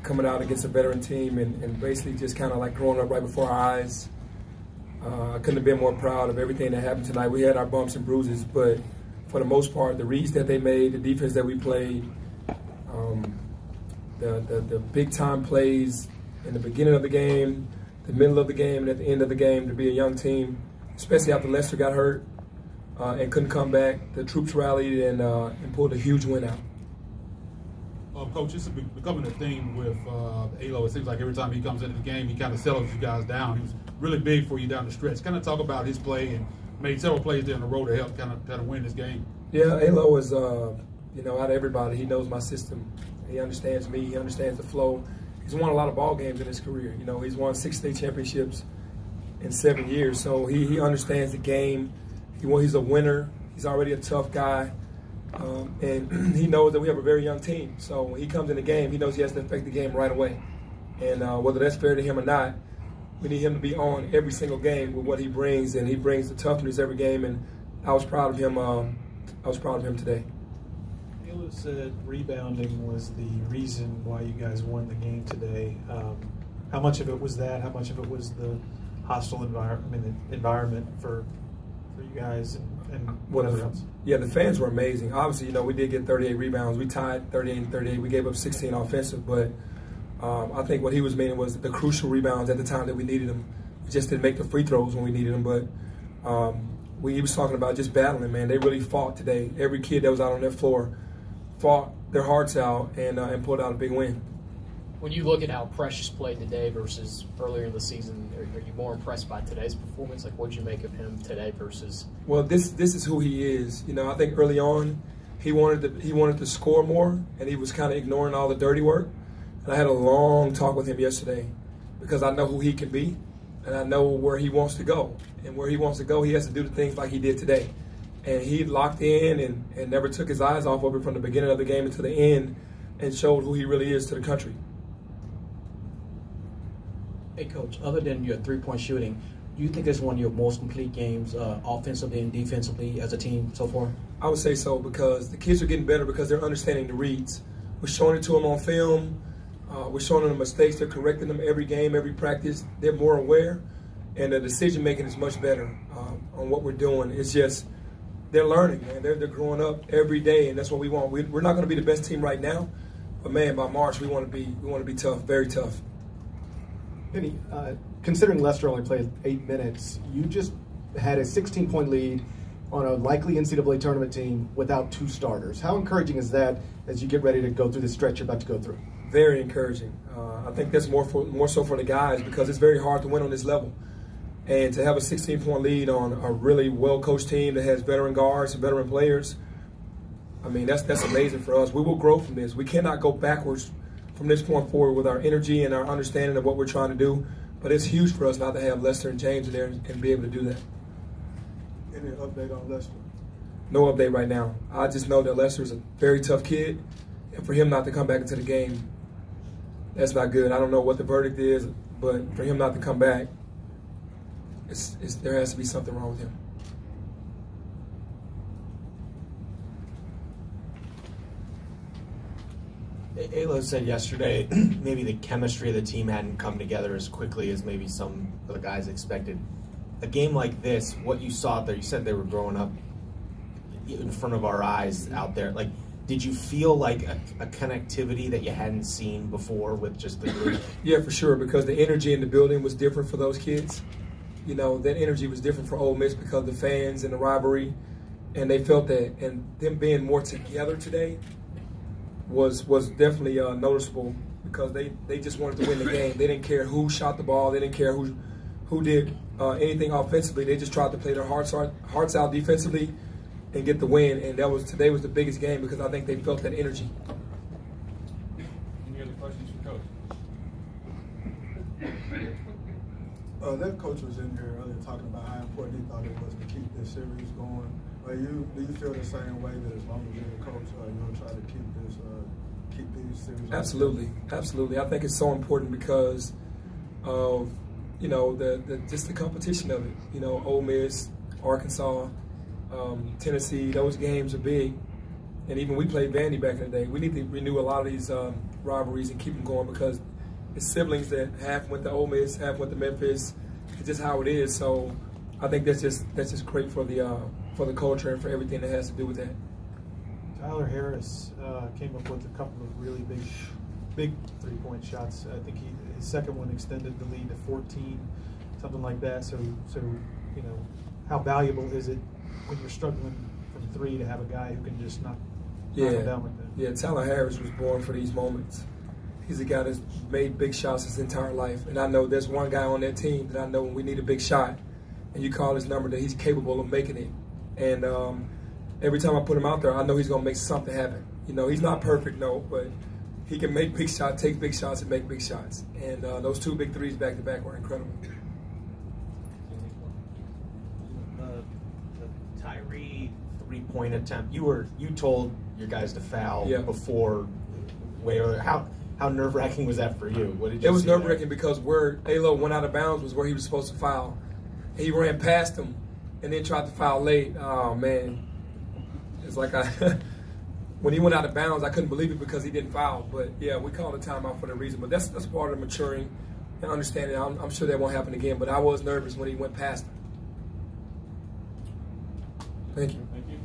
coming out against a veteran team and basically just kind of like growing up right before our eyes. I couldn't have been more proud of everything that happened tonight. We had our bumps and bruises, but for the most part, the reads that they made, the defense that we played, the big-time plays in the beginning of the game, the middle of the game, and at the end of the game to be a young team, especially after Lester got hurt and couldn't come back. The troops rallied and pulled a huge win out. Coach, this is becoming a theme with Alo. It seems like every time he comes into the game, he kind of settles you guys down. He was really big for you down the stretch. Kind of talk about his play and made several plays there in a row to help kind of win this game. Yeah, Alo is, out of everybody, he knows my system. He understands me. He understands the flow. He's won a lot of ball games in his career. He's won 6 state championships in 7 years. So he understands the game. He's a winner. He's already a tough guy. And he knows that we have a very young team. So when he comes in the game, he knows he has to affect the game right away. And whether that's fair to him or not, we need him to be on every single game with what he brings, and he brings the toughness every game. And I was proud of him. I was proud of him today. Alo said rebounding was the reason why you guys won the game today. How much of it was that? How much of it was the hostile environment for you guys and whatever else? Yeah, the fans were amazing. Obviously, we did get 38 rebounds. We tied 38 and 38. We gave up 16 offensive, but I think what he was meaning was the crucial rebounds at the time that we needed them. We just didn't make the free throws when we needed them, but he was talking about just battling, man. They really fought today. Every kid that was out on that floor fought their hearts out and pulled out a big win. When you look at how Precious played today versus earlier in the season, are you more impressed by today's performance? Like, what did you make of him today versus? Well, this is who he is. I think early on he wanted to score more, and he was kind of ignoring all the dirty work. And I had a long talk with him yesterday because I know who he can be, and I know where he wants to go. And where he wants to go, he has to do the things like he did today. And he locked in and never took his eyes off of it from the beginning of the game until the end, and showed who he really is to the country. Hey, Coach, other than your three-point shooting, do you think it's one of your most complete games offensively and defensively as a team so far? I would say so, because the kids are getting better because they're understanding the reads. We're showing it to them on film. We're showing them the mistakes. They're correcting them every game, every practice. They're more aware, and the decision-making is much better on what we're doing. It's just they're learning, man. They're growing up every day, and that's what we want. We're not going to be the best team right now, but, man, by March we want to be tough, very tough. Penny, considering Lester only played 8 minutes, you just had a 16-point lead on a likely NCAA tournament team without 2 starters. How encouraging is that as you get ready to go through the stretch you're about to go through? Very encouraging. I think that's more so for the guys, because it's very hard to win on this level. And to have a 16-point lead on a really well-coached team that has veteran guards and veteran players, I mean, that's amazing for us. We will grow from this. We cannot go backwards from this point forward with our energy and our understanding of what we're trying to do. But it's huge for us not to have Lester and James in there and be able to do that. Any update on Lester? No update right now. I just know that Lester is a very tough kid, and for him not to come back into the game, that's not good. I don't know what the verdict is, but for him not to come back, there has to be something wrong with him. Alo said yesterday maybe the chemistry of the team hadn't come together as quickly as maybe some of the guys expected. A game like this, what you saw there, you said they were growing up in front of our eyes out there. Like, did you feel like a connectivity that you hadn't seen before with just the group? Yeah, for sure, because the energy in the building was different for those kids. That energy was different for Ole Miss because of the fans and the rivalry, and they felt that. And them being more together today was definitely noticeable, because they just wanted to win the game. They didn't care who shot the ball. They didn't care who did anything offensively. They just tried to play their hearts out defensively and get the win. And today was the biggest game, because I think they felt that energy. Any other questions for Coach? That coach was in here earlier talking about how important he thought it was to keep this series going. Do you feel the same way, that as long as you're the coach, you'll try to keep these series? Absolutely, absolutely. I think it's so important because of just the competition of it. Ole Miss, Arkansas, Tennessee. Those games are big, and even we played Vandy back in the day. We need to renew a lot of these rivalries and keep them going because it's siblings that half went to Ole Miss, half went to Memphis. It's just how it is. So I think that's just great for the culture and for everything that has to do with that. Tyler Harris came up with a couple of really big three-point shots. I think his second one extended the lead to 14, something like that. So you know, how valuable is it when you're struggling from three to have a guy who can just knock it down like that? Yeah, Tyler Harris was born for these moments. He's a guy that's made big shots his entire life. And I know there's one guy on that team that I know when we need a big shot and you call his number that he's capable of making it. And every time I put him out there, I know he's going to make something happen. You know, he's not perfect, no, but he can make big shots, take big shots, and make big shots. And those two big threes back-to-back were incredible. The Tyree three-point attempt, you told your guys to foul before way earlier. How nerve-wracking was that for you? What did you It was see nerve-wracking because where Alo went out of bounds was where he was supposed to foul. He ran past him and then tried to foul late. Oh, man. It's like when he went out of bounds, I couldn't believe it because he didn't foul. But, yeah, we called a timeout for that reason. But that's part of maturing and understanding. I'm sure that won't happen again. But I was nervous when he went past him. Thank you. Thank you.